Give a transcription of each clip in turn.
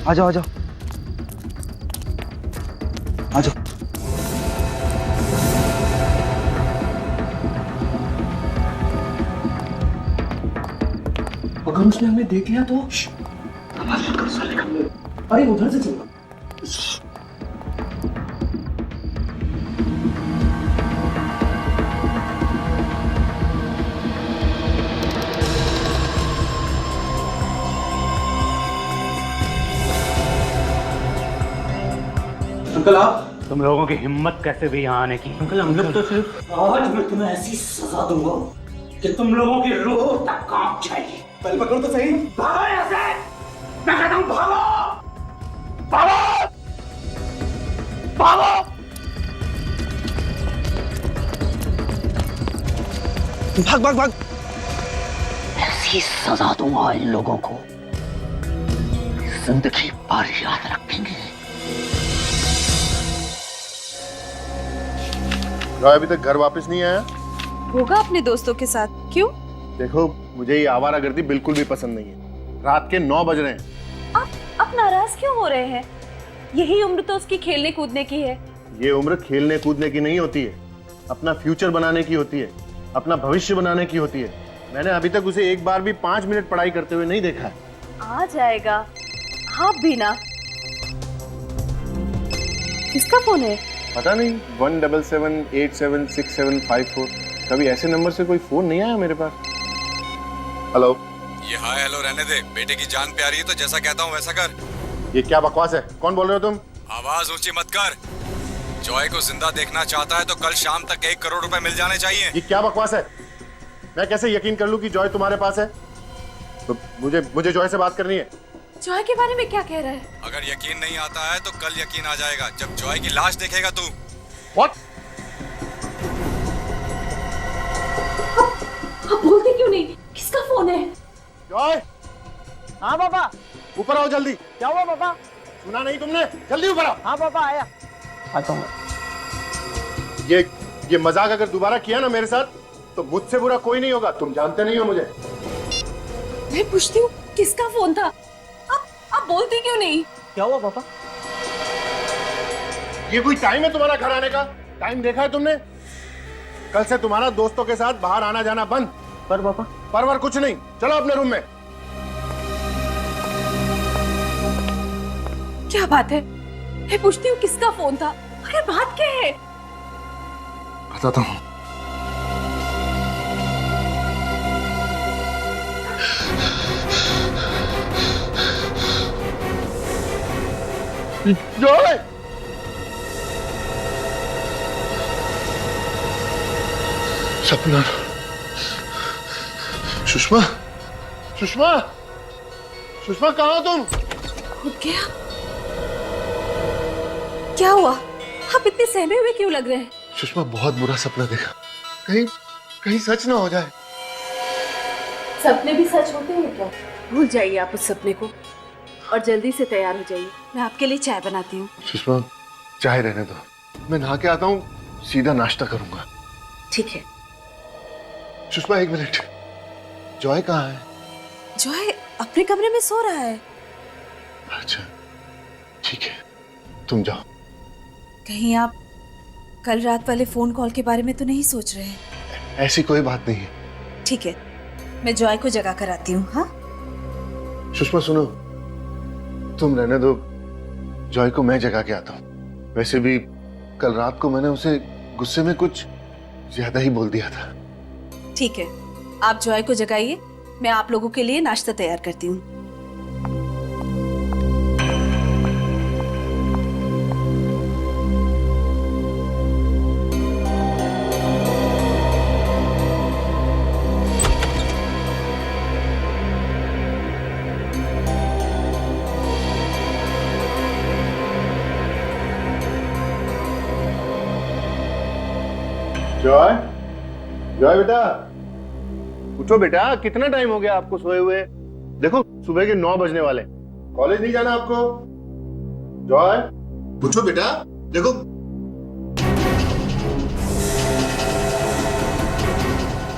आ जाओ आ जाओ आ जाओ। अगर उसने हमें देख लिया तो आवाज मत कर साले का। अरे उधर से चलो। अंकल आप। तुम लोगों की हिम्मत कैसे भी यहाँ आने की? अंकल हम लोग तो सिर्फ आज मैं तुम्हें ऐसी सजा दूंगा कि तुम लोगों की रूह तक कांप जाएगी। पहले पकड़ो तो सही। भागो यहाँ से। मैं कहता हूँ भागो भागो भागो। भाग भाग भाग। ऐसी सजा दूंगा इन लोगों को, जिंदगी भर याद रखेंगे। जॉय अभी तक घर वापस नहीं आया? होगा अपने दोस्तों के साथ। क्यों? देखो मुझे ये आवारागर्दी बिल्कुल भी पसंद नहीं है। रात के 9 बज रहे हैं। आप नाराज क्यों हो रहे हैं? यही उम्र तो उसकी खेलने कूदने की है। ये उम्र खेलने कूदने की नहीं होती है, अपना फ्यूचर बनाने की होती है, अपना भविष्य बनाने की होती है। मैंने अभी तक उसे एक बार भी 5 मिनट पढ़ाई करते हुए नहीं देखा है। आ जाएगा, आप भी ना। किसका फोन है? पता नहीं 177876754। कभी ऐसे नंबर से कोई फोन नहीं आया मेरे पास। हेलो। ये हाय हेलो रहने दे, बेटे की जान प्यारी है तो जैसा कहता हूँ वैसा कर। ये क्या बकवास है? कौन बोल रहे हो तुम? आवाज ऊंची मत कर। जॉय को जिंदा देखना चाहता है तो कल शाम तक 1 करोड़ रुपए मिल जाने चाहिए। ये क्या बकवास है? मैं कैसे यकीन कर लूं कि जॉय तुम्हारे पास है? तो मुझे जॉय से बात करनी है। जॉय के बारे में क्या कह रहा है? अगर यकीन नहीं आता है तो कल यकीन आ जाएगा जब जॉय की लाश देखेगा तू। What? आप बोलते क्यों नहीं? किसका फोन है? जॉय। हाँ पापा। ऊपर आओ जल्दी। क्या हुआ पापा? सुना नहीं तुमने? जल्दी ऊपर आओ। हाँ पापा आया। आता हूँ। ये मजाक अगर दोबारा किया ना मेरे साथ तो मुझसे बुरा कोई नहीं होगा। तुम जानते नहीं हो मुझे। मैं पूछती हूँ किसका फोन था? आप बोलते क्यों नहीं? क्या हुआ पापा? ये कोई टाइम है तुम्हारा घर आने का? टाइम देखा है तुमने? कल से तुम्हारा दोस्तों के साथ बाहर आना जाना बंद। पर पापा। परवर कुछ नहीं। चलो अपने रूम में। क्या बात है? मैं पूछती हूँ किसका फोन था? अरे बात क्या है? बताता हूँ। जॉय। सपना। सुषमा। सुषमा। सुषमा कहाँ हो तुम? उठ गया? क्या हुआ? आप इतने सहमे हुए क्यों लग रहे हैं? सुषमा बहुत बुरा सपना देखा। कहीं सच ना हो जाए। सपने भी सच होते हैं क्या? भूल जाइए आप उस सपने को और जल्दी से तैयार हो जाइए। मैं आपके लिए चाय बनाती हूँ। सुषमा चाय रहने दो, मैं नहा के आता हूँ, सीधा नाश्ता करूंगा। ठीक है। सुषमा 1 मिनट। जॉय कहाँ है? जॉय अपने कमरे में सो रहा है। अच्छा ठीक है, तुम जाओ। कहीं आप कल रात वाले फोन कॉल के बारे में तो नहीं सोच रहे हैं? ऐसी कोई बात नहीं है। ठीक है, मैं जॉय को जगा कर आती हूँ। हाँ सुषमा सुनो, तुम रहने दो, जॉय को मैं जगा के आता हूँ। वैसे भी कल रात को मैंने उसे गुस्से में कुछ ज्यादा ही बोल दिया था। ठीक है, आप जॉय को जगाइए, मैं आप लोगों के लिए नाश्ता तैयार करती हूँ। जॉय। जॉय बेटा उठो बेटा, कितना टाइम हो गया आपको सोए हुए? देखो सुबह के 9 बजने वाले। कॉलेज नहीं जाना आपको? जॉय उठो बेटा, देखो।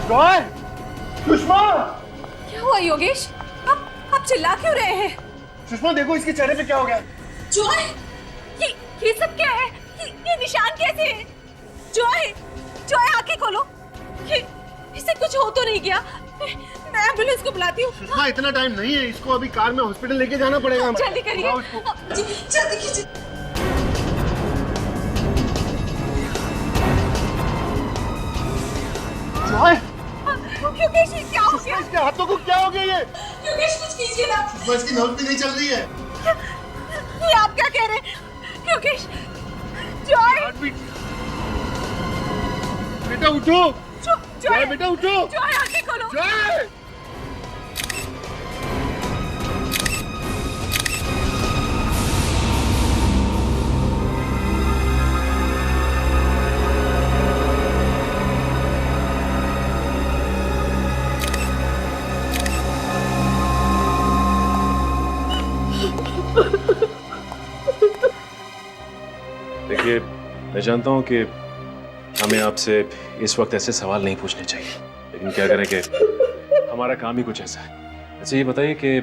जॉय। सुषमा। क्या हुआ योगेश? आप चिल्ला क्यों रहे हैं? सुषमा देखो इसके चेहरे पे क्या हो गया। जॉय, ये सब क्या है? ये निशान कैसे है? जॉय, जॉय आंखें खोलो। इसे कुछ हो तो नहीं गया? मैं एम्बुलेंस को बुलाती हूँ। सुषमा इतना टाइम नहीं है, इसको अभी कार में हॉस्पिटल लेके जाना पड़ेगा। जल्दी करिए, जल्दी कीजिए। योगेश, क्या हो गया? इसके हाथों को क्या हो गया ये? योगेश कुछ कीजिए ना। सुषमा इसकी नब्ज भी नहीं चल रही है। ये आप क्या कह रहे हैं? योगेश, जॉय, बेटा उठो। जॉय, बेटा उठो। जॉय आंखें खोलो। जॉय! देखिए, मैं जानता हूं कि हमें आपसे इस वक्त ऐसे सवाल नहीं पूछने चाहिए, लेकिन क्या करें कि हमारा काम ही कुछ ऐसा है। अच्छा ये बताइए कि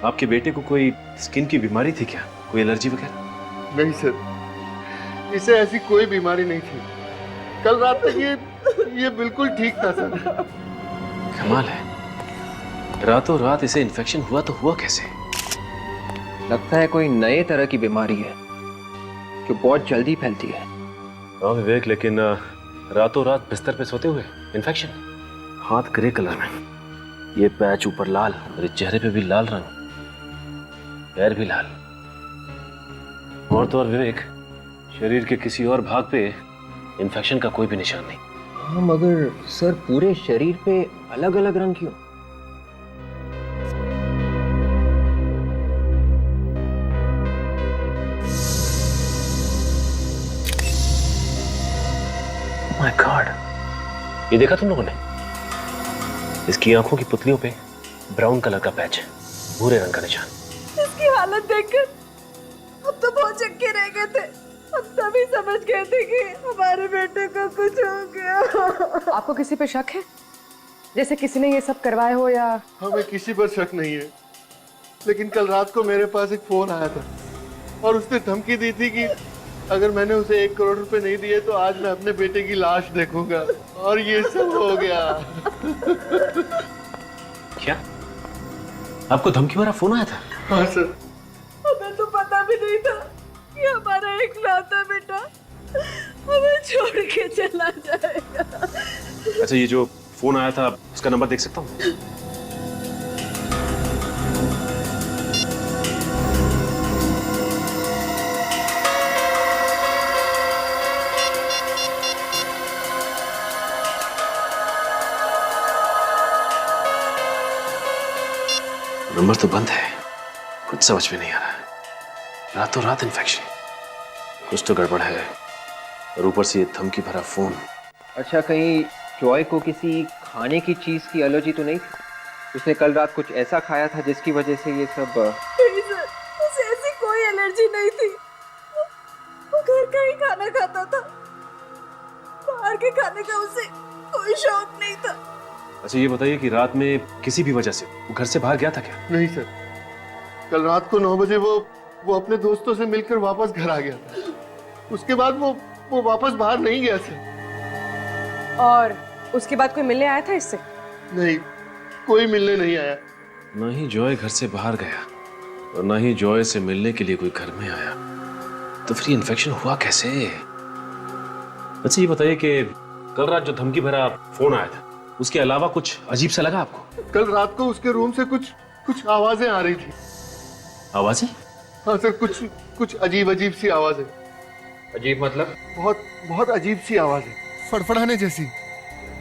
आपके बेटे को कोई स्किन की बीमारी थी क्या? कोई एलर्जी वगैरह? नहीं सर, इसे ऐसी कोई बीमारी नहीं थी। कल रात तक ये बिल्कुल ठीक था सर। कमाल है, रातों रात इसे इन्फेक्शन हुआ तो हुआ कैसे? लगता है कोई नए तरह की बीमारी है जो बहुत जल्दी फैलती है। हाँ विवेक, लेकिन रातों रात बिस्तर पे सोते हुए इन्फेक्शन, हाथ ग्रे कलर में, ये पैच ऊपर लाल और इस चेहरे पे भी लाल रंग, पैर भी लाल, और तो और विवेक शरीर के किसी और भाग पे इन्फेक्शन का कोई भी निशान नहीं। हाँ मगर सर पूरे शरीर पे अलग अलग रंग क्यों? माय गॉड, ये देखा तुम लोगों ने? इसकी आंखों की पुतलियों पे ब्राउन कलर का पैच, भूरे रंग का निशान। इसकी हालत देखकर हम तो बहुत चक्के रह गए थे। हम तभी समझ गए थे कि हमारे बेटे को कुछ हो गया। आपको किसी पे शक है? जैसे किसी ने ये सब करवाया हो या? हमें किसी पर शक नहीं है, लेकिन कल रात को मेरे पास एक फोन आया था और उसने धमकी दी थी कि अगर मैंने उसे 1 करोड़ रुपए नहीं दिए तो आज मैं अपने बेटे की लाश देखूंगा, और ये सब हो गया। क्या आपको धमकी भरा फोन आया था? हाँ सर। हमें तो पता भी नहीं था कि हमारा इकलौता बेटा हमें छोड़ के चला जाएगा। अच्छा ये जो फोन आया था उसका नंबर देख सकता हूँ? नंबर तो बंद है, कुछ समझ में नहीं आ रहा है। रातों रात इन्फेक्शन, कुछ तो गड़बड़ है, और ऊपर से ये धमकी भरा फोन। अच्छा कहीं जॉय को किसी खाने की चीज की एलर्जी तो नहीं थी? उसने कल रात कुछ ऐसा खाया था जिसकी वजह से ये सब? नहीं सर, उसे ऐसी कोई एलर्जी नहीं थी। वो घर का ही खाना खाता था, बाहर के खाने का उसे कोई शौक नहीं था। अच्छा ये बताइए कि रात में किसी भी वजह से वो घर से बाहर गया था क्या? नहीं सर, कल रात को 9 बजे वो अपने दोस्तों से मिलकर वापस घर आ गया था। उसके बाद वो वापस बाहर नहीं गया सर। और उसके बाद कोई मिलने आया था इससे? नहीं, कोई मिलने नहीं आया। ना ही जॉय घर से बाहर गया और ना ही जॉय से मिलने के लिए कोई घर में आया, तो फिर इन्फेक्शन हुआ कैसे? अच्छा ये बताइए कि कल रात जो धमकी भरा फोन आया था उसके अलावा कुछ अजीब सा लगा आपको? कल रात को उसके रूम से कुछ आवाजें आ रही थी। आवाजें? हाँ सर, कुछ अजीब सी आवाजें। अजीब मतलब? बहुत अजीब सी आवाजें, फड़फड़ाने जैसी।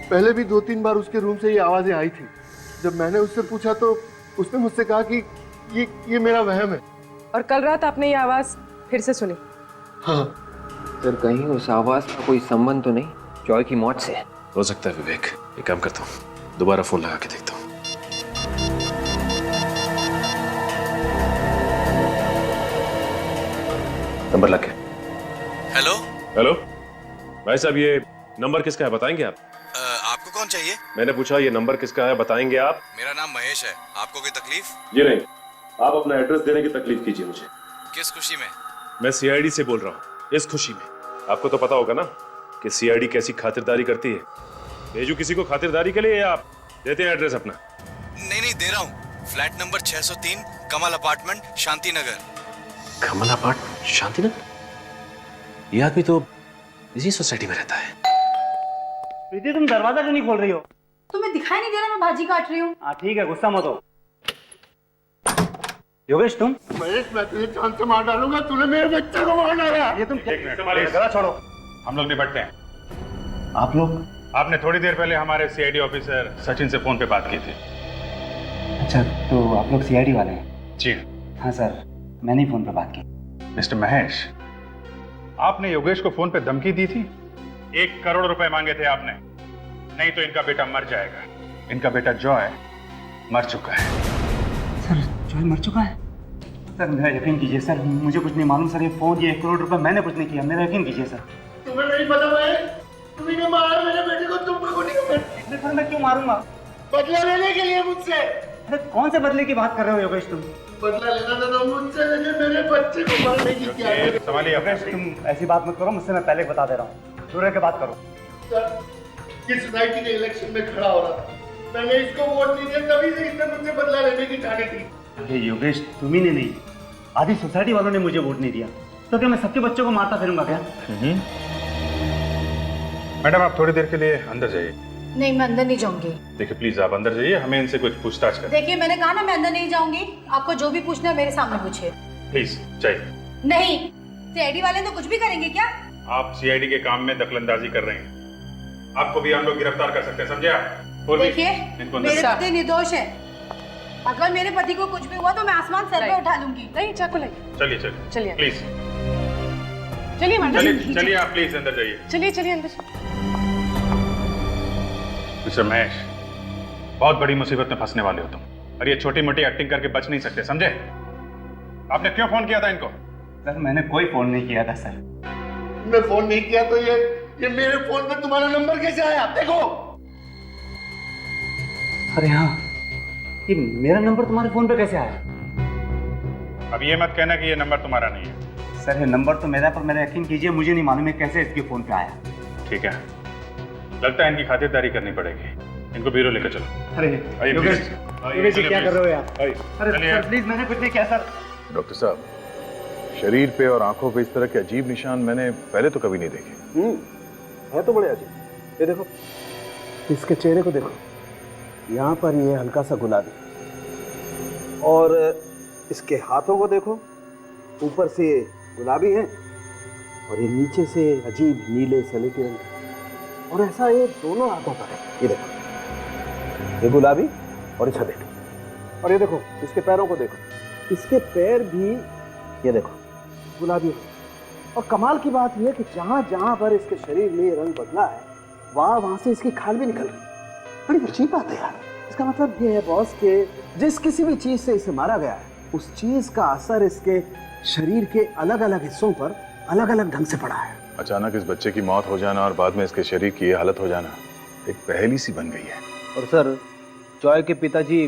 पहले भी 2-3 बार उसके रूम से ये आवाजें आई थी। जब मैंने उससे पूछा तो उसने मुझसे कहा कि ये मेरा वहम है। और कल रात आपने ये आवाज फिर से सुनी? हाँ सर कहीं उस आवाज का कोई संबंध तो नहीं जॉय की मौत से? हो सकता है विवेक, एक काम करता हूँ, दोबारा फोन लगा के देखता हूँ। नंबर लग गया। हेलो। हेलो भाई साहब, ये नंबर किसका है बताएंगे आप? आपको कौन चाहिए? मैंने पूछा ये नंबर किसका है बताएंगे आप? मेरा नाम महेश है। आपको कोई तकलीफ? जी नहीं, आप अपना एड्रेस देने की तकलीफ कीजिए मुझे। किस खुशी में? मैं सीआईडी से बोल रहा हूँ, इस खुशी में। आपको तो पता होगा ना कि सीआईडी कैसी खातिरदारी करती है। भेजू किसी को खातिरदारी के लिए या आप देते हैं एड्रेस अपना? नहीं दे रहा हूँ। फ्लैट नंबर 603 कमल अपार्टमेंट शांति नगर। कमल अपार्टमेंट शांति नगर? ये आदमी तो इसी सोसाइटी में रहता है। प्रीति तुम दरवाजा क्यों नहीं खोल रही हो? तुम्हें दिखाई नहीं दे रहा मैं भाजी काट रही हूँ? हाँ ठीक है, गुस्सा मत हो। योगेश तुम? महेश, मैं तुझे जान से मार डालूंगा। तूने मेरे बच्चे को मार डाला। ये तुम गला छोड़ो, हम लोग निपटते हैं। आप लोग? आपने थोड़ी देर पहले हमारे सीआईडी ऑफिसर सचिन से फोन पे बात की थी। अच्छा, तो आप लोग सीआईडी वाले हैं? जी हाँ सर, मैंने ही फोन पे बात की। मिस्टर महेश, आपने योगेश को फोन पे धमकी दी थी। 1 करोड़ रुपए मांगे थे आपने, नहीं तो इनका बेटा मर जाएगा। इनका बेटा जॉय मर चुका है। सर, जॉय मर चुका है? सर मेरा यकीन कीजिए सर, मुझे कुछ नहीं मालूम सर। ये फोन, ये 1 करोड़ रुपए मैंने कुछ नहीं किया, मेरा यकीन कीजिए सर। तुम्हें नहीं पता महेश, तुम्हें मारा मेरे बेटे को। तुम नहीं। सर मैं क्यों मारूंगा? बदला लेने के लिए मुझसे। अरे कौन से बदले की बात कर रहे हो योगेश तुम? बदला लेना था तो मुझसे लेके मेरे बच्चे को मारने की क्या है? संभालिए योगेश, तुम ऐसी बात मत करो मुझसे, मैं पहले बता दे रहा हूँ। दूर रह के बात करो। सर, किस सोसाइटी के इलेक्शन में खड़ा हो रहा था, मैंने इसको वोट नहीं दिया, तभी से इसने मुझसे बदला लेने की ठानी थी। अरे योगेश, तुम्ही ने नहीं, आधी सोसाइटी वालों ने मुझे वोट नहीं दिया, तो क्या मैं सबके बच्चों को मारता फिरूंगा क्या? मैडम, आप थोड़ी देर के लिए अंदर जाइए। नहीं, मैं अंदर नहीं जाऊंगी। देखिए प्लीज आप अंदर जाइए, हमें इनसे कुछ पूछताछ करें। देखिए मैंने कहा ना, मैं अंदर नहीं जाऊंगी। आपको जो भी पूछना है मेरे सामने पूछिए। प्लीज जाइए। नहीं, सीआईडी वाले तो कुछ भी करेंगे क्या? आप सीआईडी के काम में दखलंदाजी कर रहे हैं, आपको भी हम लोग गिरफ्तार कर सकते हैं, समझे आप? और भी देखिए इनको अंदर मेरे से- पति निर्दोष है। अगर मेरे पति को कुछ भी हुआ तो मैं आसमान सर पे उठा लूंगी। नहीं, चाकू लाइए। चलिए चलिए। प्लीज चलिए मैडम, चलिए आप प्लीज अंदर जाइए। चलिए अंदर। मिस्टर महेश, बहुत बड़ी मुसीबत में फंसने वाले हो तुम, और ये छोटी मोटी एक्टिंग करके बच नहीं सकते, समझे? आपने क्यों फोन किया था इनको? सर मैंने कोई फोन नहीं किया था सर। मैं फोन नहीं किया तो ये मेरे फोन पे तुम्हारा नंबर कैसे आया? देखो। अरे हाँ, ये मेरा नंबर तुम्हारे फोन पे कैसे आया? अब ये मत कहना कि ये नंबर तुम्हारा नहीं है। सर ये नंबर तो मेरा, पर मेरा यकीन कीजिए मुझे नहीं मालूम है कैसे इसके फोन पे आया। ठीक है, लगता है इनकी खातिरदारी करनी पड़ेगी। इनको ब्यूरो लेकर चलो। अरे आइए, योगेश, प्लीज। आइए, योगेश, चलिए, क्या कर प्लीज। रहे हो यार? आइए, अरे चलिए। सर प्लीज, मैंने कुछ नहीं किया सर। डॉक्टर साहब, शरीर पे और आंखों पे इस तरह के अजीब निशान मैंने पहले तो कभी नहीं देखे। है तो बड़े अजीब। ये देखो, इसके चेहरे को देखो, यहाँ पर ये हल्का सा गुलाबी, और इसके हाथों को देखो, ऊपर से गुलाबी है और ये नीचे से अजीब नीले सलेटी रंग का। और ऐसा ये दोनों हाथों पर है। ये देखो, ये गुलाबी और ये सलेटी। और ये देखो इसके पैरों को देखो, इसके पैर भी ये देखो गुलाबी है। और कमाल की बात यह है कि जहां जहां पर इसके शरीर में ये रंग बदला है, वहां से इसकी खाल भी निकल रही है। बड़ी अजीब बात है यार। इसका मतलब ये है बॉस के जिस किसी भी चीज से इसे मारा गया है, उस चीज का असर इसके शरीर के अलग अलग हिस्सों पर अलग अलग ढंग से पड़ा है। अचानक इस बच्चे की मौत हो जाना और बाद में इसके शरीर की ये हालत हो जाना एक पहेली सी बन गई है। और सर, जॉय के पिताजी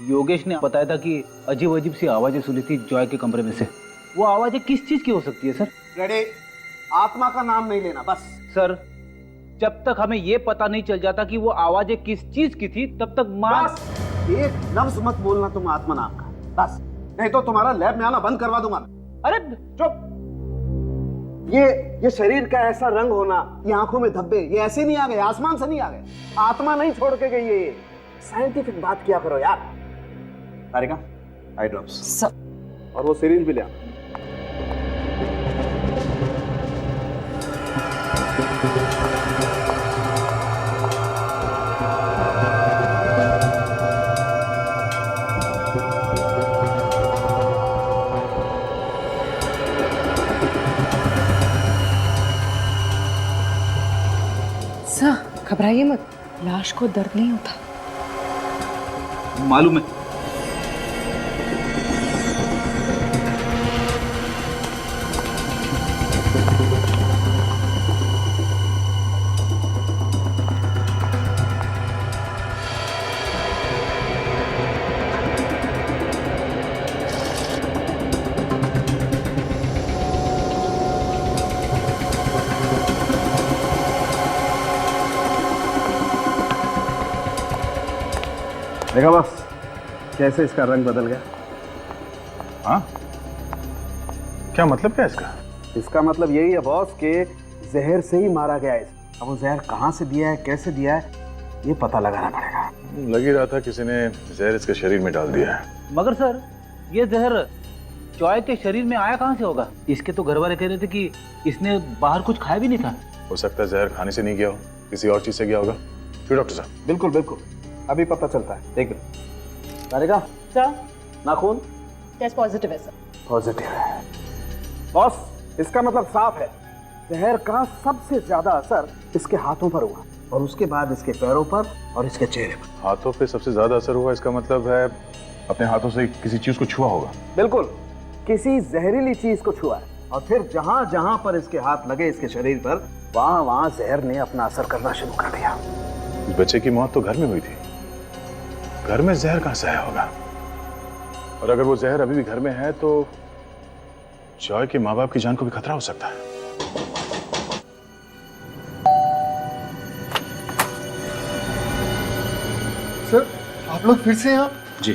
योगेश ने बताया था कि अजीब अजीब सी आवाजें सुनी थी जॉय के कमरे में से। वो आवाजें किस चीज की हो सकती है सर? रेडी, आत्मा का नाम नहीं लेना बस। सर, जब तक हमें ये पता नहीं चल जाता कि वो आवाजें किस चीज की थी, तब तक बस एक लफ्ज मत बोलना तुम आत्मा नाम का, बस। नहीं तो तुम्हारा लैब में आना बंद करवा दूंगा। अरे चुप। ये शरीर का ऐसा रंग होना, ये आंखों में धब्बे, ये ऐसे नहीं आ गए, आसमान से नहीं आ गए। आत्मा नहीं छोड़ के गई ये। साइंटिफिक बात किया करो यार। तारिका, आई ड्रॉप्स और वो सिरिंज भी ले आ। सर घबराइए मत, लाश को दर्द नहीं होता। मालूम है। देखा बस कैसे इसका रंग बदल गया। हाँ, क्या मतलब क्या इसका? इसका मतलब यही है बॉस कि जहर से ही मारा गया है। अब वो जहर कहाँ से दिया है, कैसे दिया है, ये पता लगाना पड़ेगा। लग ही रहा था किसी ने जहर इसके शरीर में डाल दिया है। मगर सर, ये जहर जॉय के शरीर में आया कहाँ से होगा? इसके तो घर वाले कह रहे थे कि इसने बाहर कुछ खाया भी नहीं था। हो सकता है जहर खाने से नहीं गया हो, किसी और चीज से गया होगा। क्यों डॉक्टर साहब? बिल्कुल बिल्कुल, अभी पता चलता है। एक मिनट। तारिका सर, नाखून टेस्ट पॉजिटिव है सर। पॉजिटिव है बॉस, इसका मतलब साफ है जहर का सबसे ज्यादा असर इसके हाथों पर हुआ और उसके बाद इसके पैरों पर और इसके चेहरे पर। हाथों पे सबसे ज्यादा असर हुआ, इसका मतलब है अपने हाथों से किसी चीज को छुआ होगा। बिल्कुल, किसी जहरीली चीज को छुआ है और फिर जहां जहां पर इसके हाथ लगे इसके शरीर पर, वहां वहां जहर ने अपना असर करना शुरू कर दिया। इस बच्चे की मौत तो घर में हुई थी, घर में जहर कहां से आया होगा? और अगर वो जहर अभी भी घर में है तो जॉय के माँ बाप की जान को भी खतरा हो सकता है। सर, आप लोग फिर से यहाँ? जी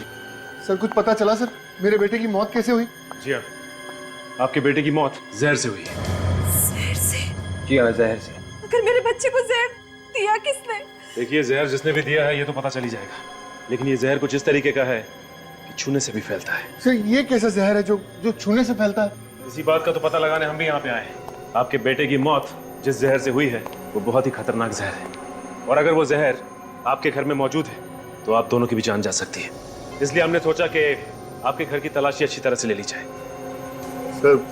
सर, कुछ पता चला सर? मेरे बेटे की मौत कैसे हुई? जी हाँ, आपके बेटे की मौत जहर से हुई है। जहर से? जी हाँ, जहर से। अगर मेरे बच्चे को जहर दिया किसने? देखिए, जहर जिसने भी दिया है ये तो पता चल ही जाएगा, लेकिन ये जहर कुछ इस तरीके का है कि छूने से भी फैलता है। सर, ये कैसा जहर है जो छूने से फैलता है? इसी बात का तो पता लगाने हम भी यहाँ पे आए हैं। आपके बेटे की मौत जिस जहर से हुई है वो बहुत ही खतरनाक जहर है, और अगर वो जहर आपके घर में मौजूद है तो आप दोनों की भी जान जा सकती है। इसलिए हमने सोचा कि आपके घर की तलाशी अच्छी तरह से ले ली जाए। सर,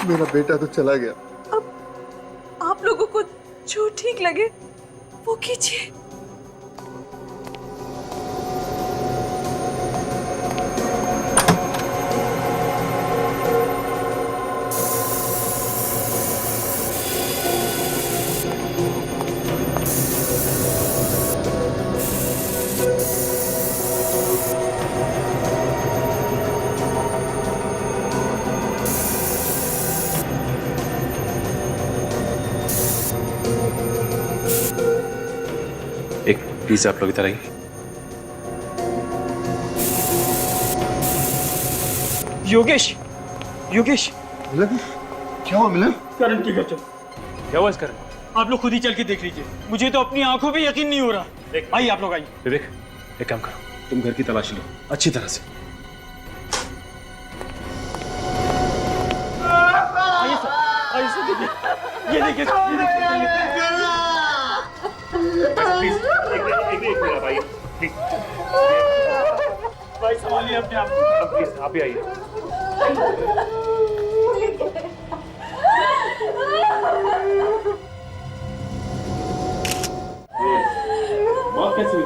मेरा बेटा तो चला गया। अब आप लोगों को जो ठीक लगे वो कीजिए। एक प्लीज आप लोग इधर आइए। योगेश, योगेश, मिलन, क्या हुआ मिलन? करण की गजब। क्या हुआ इस करण? आप लोग खुद ही चल के देख लीजिए, मुझे तो अपनी आंखों पे यकीन नहीं हो रहा। आइए आप लोग आइए। विवेक, एक काम करो, तुम घर की तलाशी लो अच्छी तरह से। आइए सर, आइए सर, देखिए, ये देखिए, ये देखिए। एक मिनट भाई, प्लीज भाई संभालिए अपने आप को। प्लीज आप ही आइए। मौत कैसे हुई?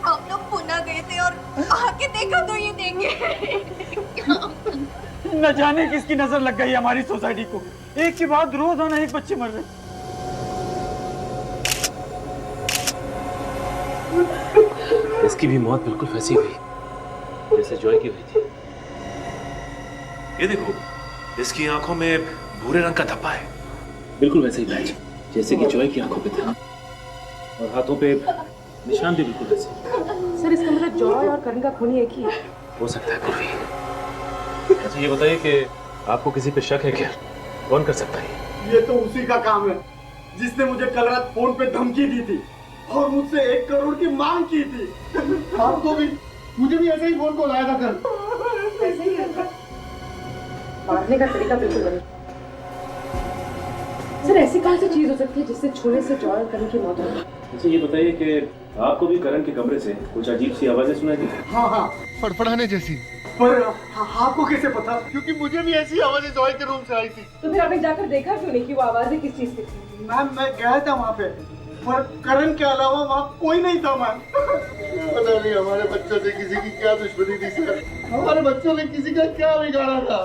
हम लोग पुणे गए थे और आके देखा तो ये देखे। न जाने किसकी नजर लग गई हमारी सोसाइटी को, एक के बाद रोजाना एक बच्चे मर रहे। इसकी भी मौत बिल्कुल वैसी हुई जैसे जॉय की हुई थी। ये देखो, इसकी आंखों में भूरे रंग का धब्बा है, बिल्कुल वैसे ही पैच जैसे कि जॉय की आंखों पे था, और हाथों पे निशान भी बिल्कुल वैसे। सर, इसका मतलब जॉय और करण का खून एक ही है। हो सकता है पूर्वी। अच्छा ये बताइए कि आपको किसी पे शक है क्या? कौन कर सकता है? ये तो उसी का काम है जिसने मुझे कल रात फोन पे धमकी दी थी और मुझसे 1 करोड़ की मांग की थी। आपको भी, मुझे भी ऐसे ही फोन को लाया था कल। ऐसे ही है। मारने का तरीका बिल्कुल वही। सर, ऐसी कौन सी चीज हो सकती है जिससे छूने से जॉय और करण की मौत हो? अच्छा ये बताइए कि आपको भी करण के कमरे से कुछ अजीब सी आवाजें सुनाई दी? हाँ हाँ, फड़फड़ाने जैसी। पर आपको कैसे पता? क्योंकि मुझे भी ऐसी आवाजें जॉय के रूम से आई थी। तो फिर आपने जाकर देखा क्यों नहीं कि वो आवाजें किस चीज की थी? मैम, मैं गया था वहाँ पे, पर करण के अलावा वहाँ कोई नहीं था मैम। पता नहीं हमारे बच्चों से किसी की क्या दुश्मनी थी सर, हमारे बच्चों ने किसी का क्या बिगाड़ा था।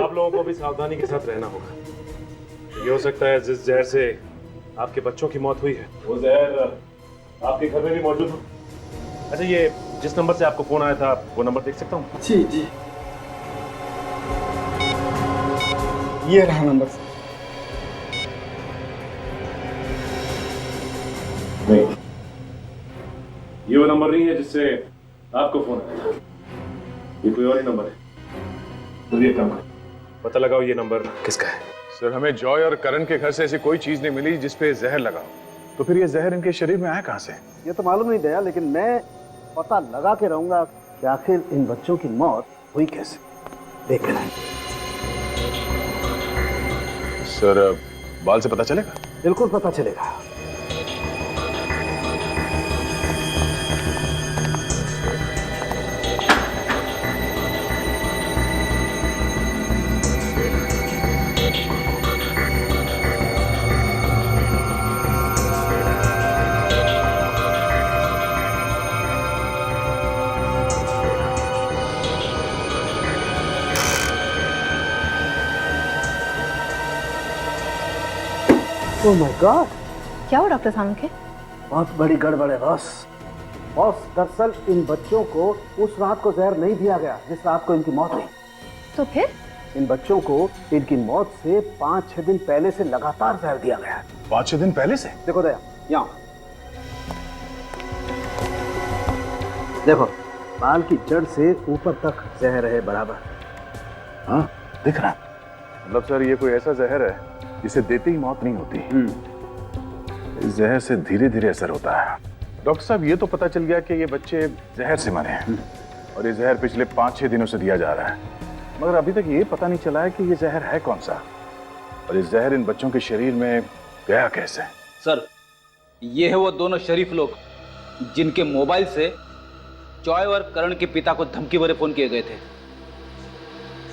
आप लोगों को भी सावधानी के साथ रहना होगा। ये हो सकता है जिस जहर से आपके बच्चों की मौत हुई है वो जहर आपके घर में भी मौजूद हो। अच्छा ये जिस नंबर से आपको फोन आया था वो नंबर देख सकता हूँ? जी जी, ये रहा नंबर। नहीं, ये वो नंबर नहीं है जिससे आपको फोन आया। ये कोई और ही नंबर है। जल्दी एक काम करो, पता लगाओ ये नंबर किसका है। सर हमें जॉय और करण के घर से ऐसी कोई चीज नहीं मिली जिसपे जहर लगा हो। तो फिर ये जहर इनके शरीर में आया कहां से? ये तो मालूम नहीं दया, लेकिन मैं पता लगा के रहूंगा कि आखिर इन बच्चों की मौत हुई कैसे। देख रहे सर बाल से पता चलेगा? बिल्कुल पता चलेगा। ओह माय गॉड, क्या हुआ डॉक्टर साहब के? बहुत बड़ी गड़बड़ है बॉस। बॉस, दरअसल इन बच्चों को उस रात को जहर नहीं दिया गया जिस रात को इनकी मौत हुई। तो फिर? इन बच्चों को इनकी मौत से 5-6 दिन पहले से लगातार जहर दिया गया है। 5-6 दिन पहले से? देखो दया, यहाँ देखो, बाल की जड़ से ऊपर तक जहर है बराबर। हाँ दिख रहा। मतलब सर ये कोई ऐसा जहर है जिसे देते ही मौत नहीं होती। इस जहर से धीरे धीरे असर होता है। डॉक्टर साहब ये तो पता चल गया कि ये बच्चे जहर से मरे हैं और ये जहर पिछले 5-6 दिनों से दिया जा रहा है, मगर अभी तक ये पता नहीं चला है कि ये जहर है कौन सा और ये जहर इन बच्चों के शरीर में गया कैसे। सर ये है वो दोनों शरीफ लोग जिनके मोबाइल से जॉय और करण के पिता को धमकी भरे फोन किए गए थे।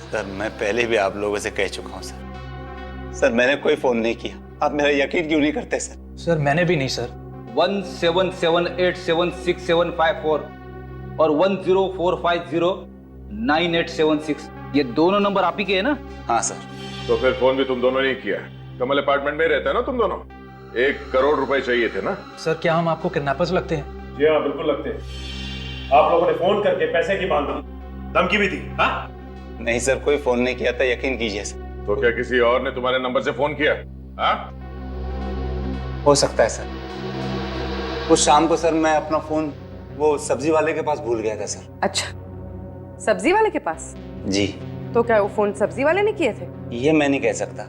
सर मैं पहले भी आप लोगों से कह चुका हूं सर मैंने कोई फोन नहीं किया। आप मेरा यकीन क्यों नहीं करते सर? सर मैंने भी नहीं सर। 1778766754 और 1045098876 ये दोनों नंबर आप ही के हैं ना? हाँ सर। तो फिर फोन भी तुम दोनों ने किया? कमल अपार्टमेंट में रहते हैं ना तुम दोनों? 1 करोड़ रुपए चाहिए थे ना? सर क्या हम आपको किडनैपर्स लगते हैं? जी हाँ बिल्कुल लगते हैं। आप लोगों ने फोन करके पैसे की मांग की, धमकी भी थी। हाँ नहीं सर, कोई फोन नहीं किया था, यकीन कीजिए सर। तो क्या किसी और ने तुम्हारे नंबर से फोन किया? हाँ हो सकता है सर। उस शाम को सर मैं अपना फोन वो सब्जी वाले के पास भूल गया था सर। अच्छा, सब्जी वाले के पास? जी। तो क्या वो फोन सब्जी वाले ने किए थे? ये मैं नहीं कह सकता,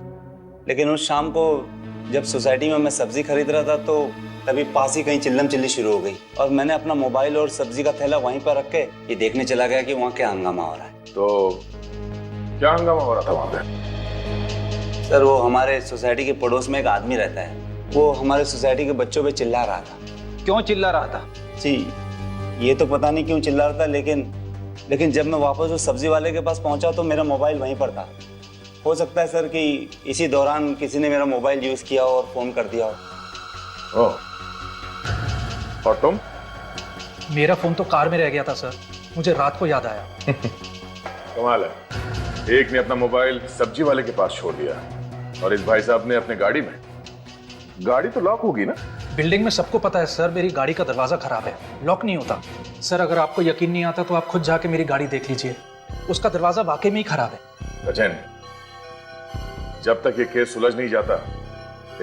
लेकिन उस शाम को जब सोसाइटी में मैं सब्जी खरीद रहा था तो तभी पास ही कहीं चिल्लम चिल्ली शुरू हो गई और मैंने अपना मोबाइल और सब्जी का थैला वहीं पर रख के ये देखने चला गया कि वहाँ क्या हंगामा हो रहा है। तो क्या हंगामा हो रहा था वहाँ पे? सर वो हमारे सोसाइटी के पड़ोस में एक आदमी रहता है, वो हमारे सोसाइटी के बच्चों पे चिल्ला रहा था। क्यों चिल्ला रहा था? जी ये तो पता नहीं क्यों चिल्ला रहा था, लेकिन जब मैं वापस उस सब्जी वाले के पास पहुंचा तो मेरा मोबाइल वहीं पर था। हो सकता है सर कि इसी दौरान किसी ने मेरा मोबाइल यूज किया और फोन कर दिया हो। ओह, और तुम? मेरा फोन तो कार में रह गया था सर, मुझे रात को याद आया। कमाल है, एक ने अपना मोबाइल सब्जी वाले के पास छोड़ दिया और इस भाई साहब ने अपने गाड़ी में। गाड़ी तो लॉक होगी ना? बिल्डिंग में सबको पता है सर मेरी गाड़ी का दरवाजा खराब है, लॉक नहीं होता। सर अगर आपको यकीन नहीं आता तो आप खुद जाके मेरी गाड़ी देख लीजिए, उसका दरवाजा वाकई में ही खराब है। सचिन, जब तक ये केस सुलझ नहीं जाता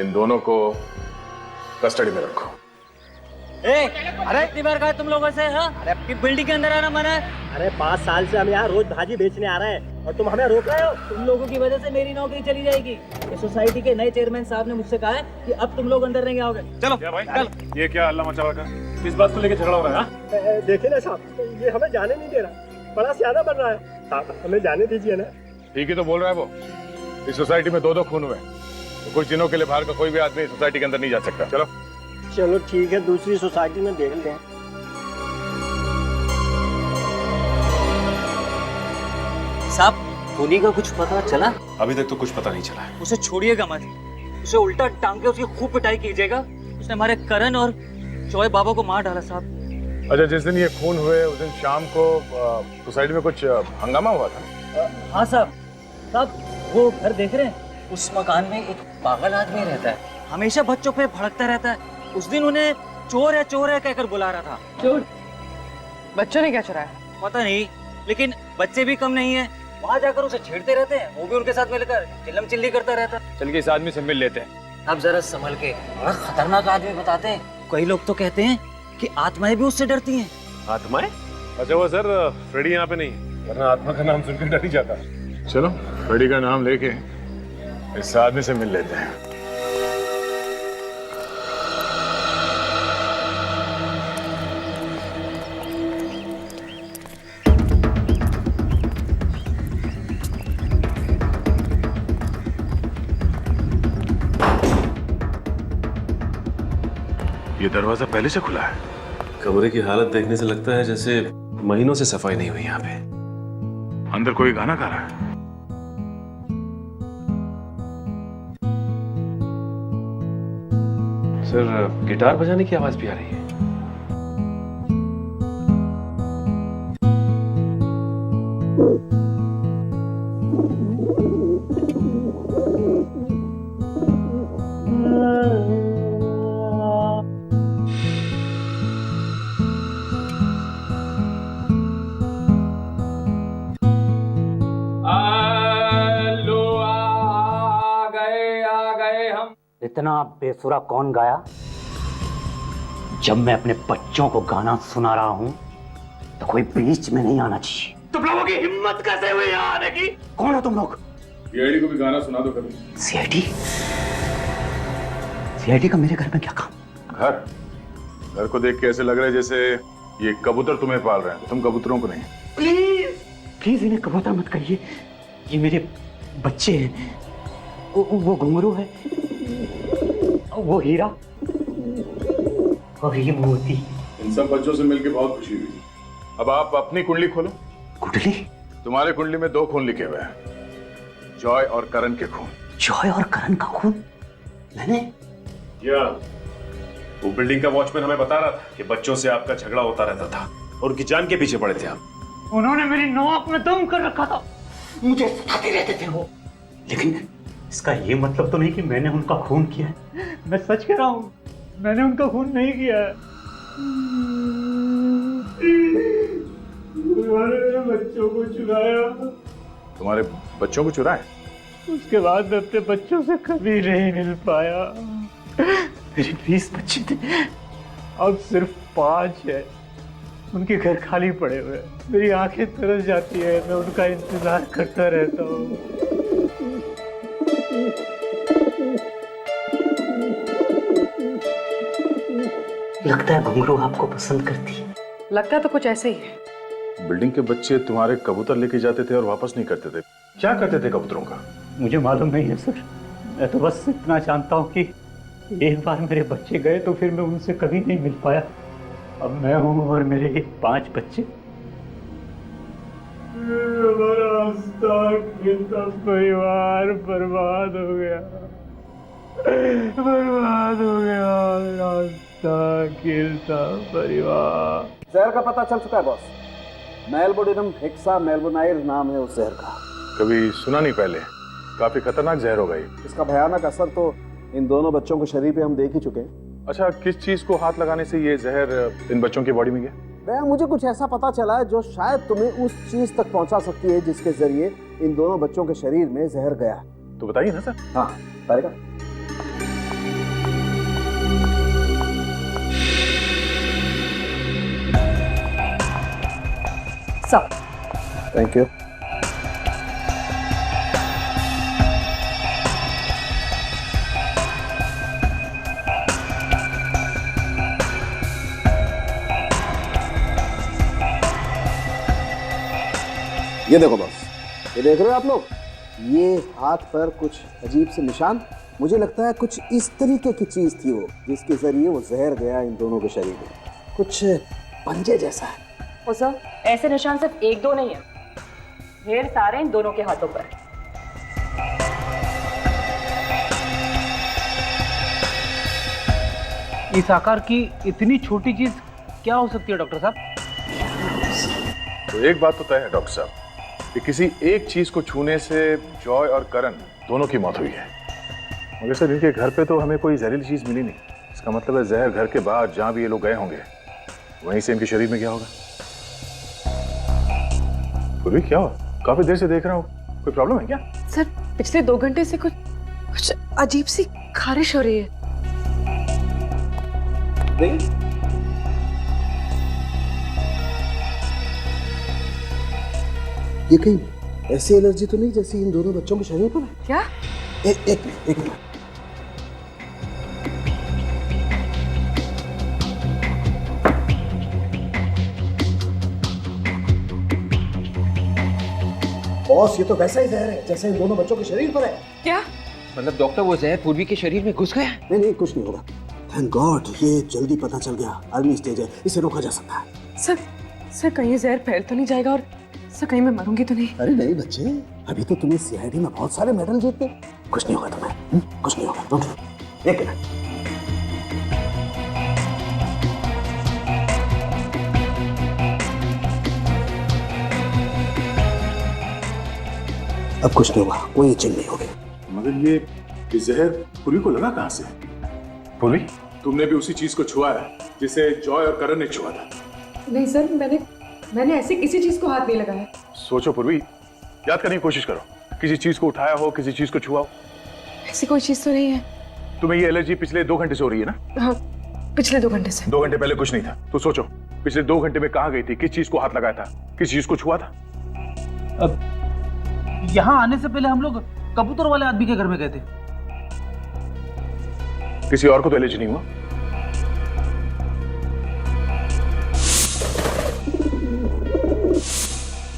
इन दोनों को कस्टडी में रखो। अरे कितनी बार कहा तुम लोगों से? हाँ? अरे अपनी बिल्डिंग के अंदर आना मना है। अरे 5 साल से हम यहाँ रोज भाजी बेचने आ रहे हैं और तुम हमें रोक रहे हो। तुम लोगों की वजह से मेरी नौकरी चली जाएगी। ये सोसाइटी के नए चेयरमैन साहब ने मुझसे कहा है कि अब तुम लोग अंदर नहीं आओगे। चलो भाई, चल। ये क्या हल्ला मचा रखा? किस बात को लेकर झगड़ा हो रहा है? देखिए ना साहब, ये हमें जाने नहीं दे रहा, बड़ा सियाना बन रहा है। साहब हमें जाने दीजिए ना। ठीक ही तो बोल रहा है वो। इस सोसाइटी में 2 खून हुए, तो कुछ दिनों के लिए बाहर का कोई भी आदमी सोसाइटी के अंदर नहीं जा सकता। चलो चलो ठीक है, दूसरी सोसाइटी में देख लें। साहब धोनी का कुछ पता चला? अभी तक तो कुछ पता नहीं चला है। उसे छोड़िएगा मत, उसे उल्टा टांग के उसकी खूब पिटाई कीजिएगा। उसने हमारे करण और जॉय बाबा को मार डाला साहब। अच्छा, जिस दिन ये खून हुए उस दिन शाम को सोसाइटी में कुछ हंगामा हुआ था? हाँ साहब वो घर देख रहे हैं, उस मकान में एक पागल आदमी रहता है, हमेशा बच्चों पे भड़कता रहता है। उस दिन उन्हें चोर है कहकर बुला रहा था। चोर? बच्चों ने क्या चुराया? पता नहीं, लेकिन बच्चे भी कम नहीं है, वहाँ जाकर उसे छेड़ते रहते हैं, वो भी उनके साथ मिलकर चिल्लम चिल्ली करता रहता है। चल के इस आदमी से मिल लेते हैं। अब जरा संभल के, बड़ा खतरनाक आदमी बताते हैं। कई लोग तो कहते हैं कि आत्माएं भी उससे डरती हैं। आत्माएं? अच्छा हुआ सर फ्रेडी यहाँ पे नहीं, वरना आत्मा का नाम सुनकर डर ही जाता। चलो फ्रेडी का नाम लेके इस आदमी से मिल लेते हैं। ये दरवाजा पहले से खुला है। कमरे की हालत देखने से लगता है जैसे महीनों से सफाई नहीं हुई यहाँ पे। अंदर कोई गाना गा रहा है। सर गिटार बजाने की आवाज भी आ रही है। इतना बेसुरा कौन गाया? जब मैं अपने बच्चों को गाना सुना रहा हूं तो कोई बीच में नहीं आना चाहिए। तुम लोगों की हिम्मत कैसे हुई यहाँ आने की? कौन हो तुम लोग? सीआईडी को भी गाना सुना दो कभी। सीआईडी? सीआईडी का मेरे घर में क्या काम? घर को देख के ऐसे लग रहा है जैसे ये कबूतर तुम्हें पाल रहे हैं, तुम कबूतरों को नहीं। प्लीज इन्हें कबूतर मत कहिए, ये मेरे बच्चे हैं। वो घुंघरू है, वो हीरा और ये मोती। इन सब बच्चों से मिलकर बहुत खुशी हुई। अब आप अपनी कुंडली खोलो। कुंडली? तुम्हारे कुंडली में 2 खून लिखे हुए हैं, जॉय और करण के खून। जॉय और करण का खून? मैंने? या वो बिल्डिंग का वॉचमैन हमें बता रहा था कि बच्चों से आपका झगड़ा होता रहता था और उनकी जान के पीछे पड़े थे आप। उन्होंने मेरी नौक में दम कर रखा था, मुझे सताते रहते थे वो। लेकिन इसका ये मतलब तो नहीं कि मैंने उनका खून किया है। मैं सच कह रहा हूँ, मैंने उनका खून नहीं किया है। उन्होंने मेरे बच्चों को चुराया। तुम्हारे बच्चों को चुराए? उसके बाद मैं अपने बच्चों से कभी नहीं मिल पाया। मेरे 20 बच्चे थे, अब सिर्फ 5 है। उनके घर खाली पड़े हुए हैं। मेरी आंखें तरस जाती है, मैं उनका इंतजार करता रहता हूँ। लगता है घुंघरू आपको पसंद करती है। लगता तो कुछ ऐसे ही है। बिल्डिंग के बच्चे तुम्हारे कबूतर लेके जाते थे और वापस नहीं करते थे, क्या करते थे कबूतरों का? मुझे मालूम नहीं है सर, मैं तो बस इतना जानता हूँ कि एक बार मेरे बच्चे गए तो फिर मैं उनसे कभी नहीं मिल पाया। अब मैं हूँ और मेरे ये 5 बच्चे। हमारा परिवार बर्बाद हो गया, बर्बाद हो गया। गिरता परिवार। जहर का पता चल चुका है बॉस। मेलबोडिनम हेक्सा मेलबोनाइल नाम है उस जहर का। कभी सुना नहीं पहले, काफी खतरनाक जहर हो गई। इसका भयानक असर तो इन दोनों बच्चों के शरीर पे हम देख ही चुके हैं। अच्छा, किस चीज को हाथ लगाने से ये जहर इन बच्चों की बॉडी में गया? भैया मुझे कुछ ऐसा पता चला है जो शायद तुम्हें उस चीज तक पहुंचा सकती है जिसके जरिए इन दोनों बच्चों के शरीर में जहर गया। तो बताइए ना सर। हाँ बताएगा। Thank you. ये देखो बॉस, ये देख रहे हो आप लोग, ये हाथ पर कुछ अजीब से निशान। मुझे लगता है कुछ इस तरीके की चीज थी वो, जिसके जरिए वो जहर गया इन दोनों के शरीर में। कुछ पंजे जैसा है। ओ सर, ऐसे निशान सिर्फ 1-2 नहीं है, ढेर सारे इन दोनों के हाथों पर। इस आकार की इतनी छोटी चीज क्या हो सकती है डॉक्टर साहब? तो एक बात तो तय है डॉक्टर साहब कि किसी एक चीज को छूने से जॉय और करण दोनों की मौत हुई है। मगर सर इनके घर पे तो हमें कोई जहरीली चीज मिली नहीं। इसका मतलब है जहर घर के बाहर जहां भी ये लोग गए होंगे वहीं से इनके शरीर में क्या होगा। पूर्वी क्या हुआ? काफी देर से देख रहा हूँ, कोई प्रॉब्लम है क्या? सर पिछले 2 घंटे से कुछ अजीब सी खारिश हो रही है। ये कहीं ऐसी एलर्जी तो नहीं जैसी इन दोनों बच्चों के शरीर पर है? क्या? एक मिनट। बॉस, ये तो वैसा ही जहर है जैसे इन दोनों बच्चों के शरीर पर है। क्या मतलब डॉक्टर वो जहर पूर्वी के शरीर में घुस गया? नहीं, कुछ नहीं होगा। थैंक गॉड, ये जल्दी पता चल गया। अर्ली स्टेज है, इसे रोका जा सकता है। सर कहीं ये जहर फैल तो नहीं जाएगा और सर कहीं मैं मरूंगी तो नहीं? अरे नहीं बच्चे, अभी तो तुम्हें सीआईडी में बहुत सारे मेडल जीते। कुछ नहीं होगा तुम्हें, कुछ नहीं होगा। डोंट। एक मिनट। अब कुछ नहीं होगा, कोई चिन्ह नहीं होगी। मगर ये जहर पूर्वी को लगा कहाँ से? पूर्वी, तुमने भी उसी चीज को छुआ है जिसे जॉय और करण ने छुआ था? नहीं सर, मैंने ऐसी किसी चीज को हाथ नहीं लगाया। सोचो पूर्वी, याद करने की कोशिश करो। किसी चीज को उठाया हो, किसी चीज को छुआ हो? ऐसी कोई चीज तो नहीं है। तुम्हें ये एलर्जी पिछले 2 घंटे से हो रही है ना? हाँ, पिछले 2 घंटे से। 2 घंटे पहले कुछ नहीं था। तो सोचो, पिछले 2 घंटे में कहाँ गई थी, किस चीज को हाथ लगाया था, किस चीज को छुआ था? अब यहाँ आने से पहले हम लोग कबूतर वाले आदमी के घर में गए थे। किसी और को तो एलर्जी नहीं हुआ?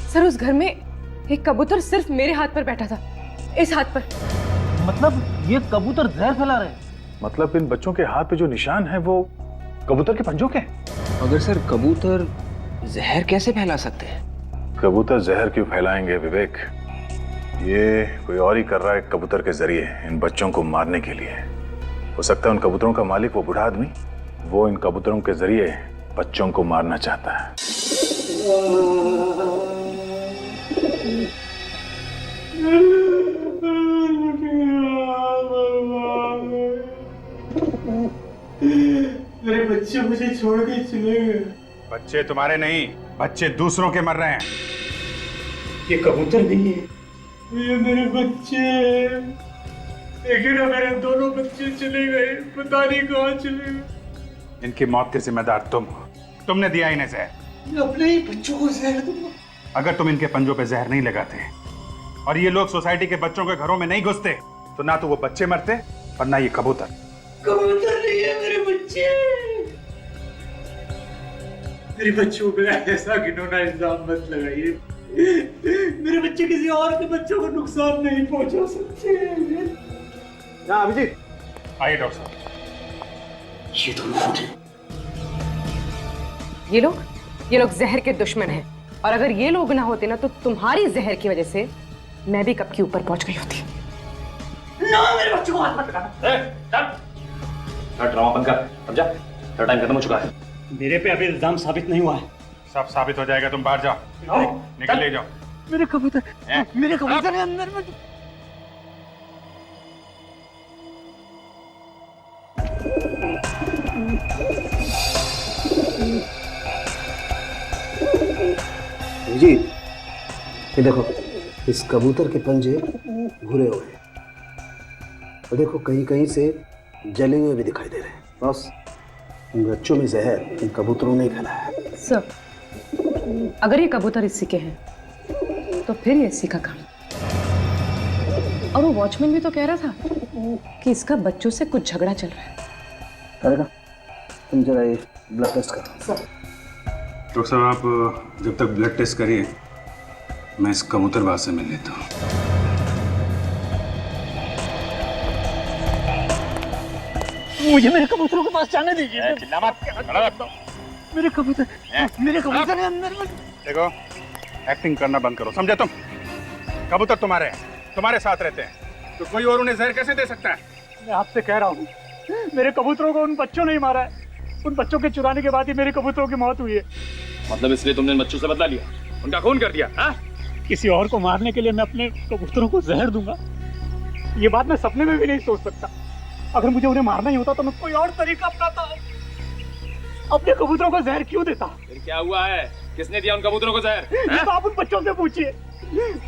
सर उस घर में एक कबूतर सिर्फ मेरे हाथ पर बैठा था, इस हाथ पर। मतलब ये कबूतर जहर फैला रहे हैं? मतलब इन बच्चों के हाथ पे जो निशान है वो कबूतर के पंजों के? अगर सर कबूतर जहर कैसे फैला सकते हैं? कबूतर जहर क्यों फैलाएंगे विवेक? ये कोई और ही कर रहा है कबूतर के जरिए इन बच्चों को मारने के लिए। हो सकता है उन कबूतरों का मालिक वो बूढ़ा आदमी, वो इन कबूतरों के जरिए बच्चों को मारना चाहता है। मेरे बच्चे मुझे छोड़ के चले गए। बच्चे तुम्हारे नहीं, बच्चे दूसरों के मर रहे हैं। ये कबूतर नहीं है, ये मेरे बच्चे हैं। लेकिन मेरे दोनों बच्चे चले गए, पता नहीं कहाँ चले गए। इनकी मौत के जिम्मेदार तुम हो। तुमने दिया इन्हें जहर। मैं अपने ही बच्चों को जहर दूंगा। अगर तुम इनके पंजों पे जहर नहीं लगाते और ये लोग सोसाइटी के बच्चों के घरों में नहीं घुसते तो ना तो वो बच्चे मरते और ना ये कबूतर। कबूतर नहीं है, मेरे बच्चे। मेरे बच्चों पे ऐसा घिनौना इल्जाम मत लगाइए। मेरे बच्चे किसी और के बच्चों को नुकसान नहीं पहुंचा सकते। अभिजीत, आइए डॉक्टर साहब। ये दोनों कौन है? ये लोग जहर के दुश्मन हैं। और अगर ये लोग ना होते ना तो तुम्हारी जहर की वजह से मैं भी कब की ऊपर पहुंच गई होती। ना, मेरे बच्चों को हाथ मत लगाना। ड्रामा बंद कर, समझा? तेरा टाइम खत्म हो चुका है। मेरे पे अभी इल्जाम साबित नहीं हुआ है। सब साबित हो जाएगा, तुम बाहर जाओ। निकल ले जाओ। मेरे कबूतर है अंदर में। जी, ये देखो, इस कबूतर के पंजे भूरे हो गए और देखो कहीं कहीं से जले हुए भी दिखाई दे रहे हैं। बस इन बच्चों में जहर इन कबूतरों ने ही फैलाया है। सर, अगर ये कबूतर इसी के हैं तो फिर ये इसी का काम। और वो वॉचमैन भी तो कह रहा था कि इसका बच्चों से कुछ झगड़ा चल रहा है। करेगा, तुम जरा ये ब्लड टेस्ट करो। डॉक्टर साहब, आप जब तक ब्लड टेस्ट करिए मैं इस कबूतरबाज से मिल लेता हूँ। मुझे मेरे कबूतरों के पास जाने दीजिए। मेरे कबूतर है अंदर में। देखो, एक्टिंग करना बंद करो, समझे तुम? कबूतर तुम्हारे हैं, तुम्हारे साथ रहते हैं, तो कोई और उन्हें जहर कैसे दे सकता है? मैं आपसे कह रहा हूँ, मेरे कबूतरों को उन बच्चों ने ही मारा है। उन बच्चों के चुराने के बाद ही मेरे कबूतरों की मौत हुई है। मतलब इसलिए तुमने इन बच्चों से बदला लिया, उनका खून कर दिया? हाँ? किसी और को मारने के लिए मैं अपने कबूतरों को जहर दूंगा, ये बात मैं सपने में भी नहीं सोच सकता। अगर मुझे उन्हें मारना ही होता तो मैं कोई और तरीका अपनाता। अपने कबूतरों को जहर क्यों देता? फिर क्या हुआ है? किसने दिया उन कबूतरों को जहर? ये तो आप उन बच्चों से पूछिए।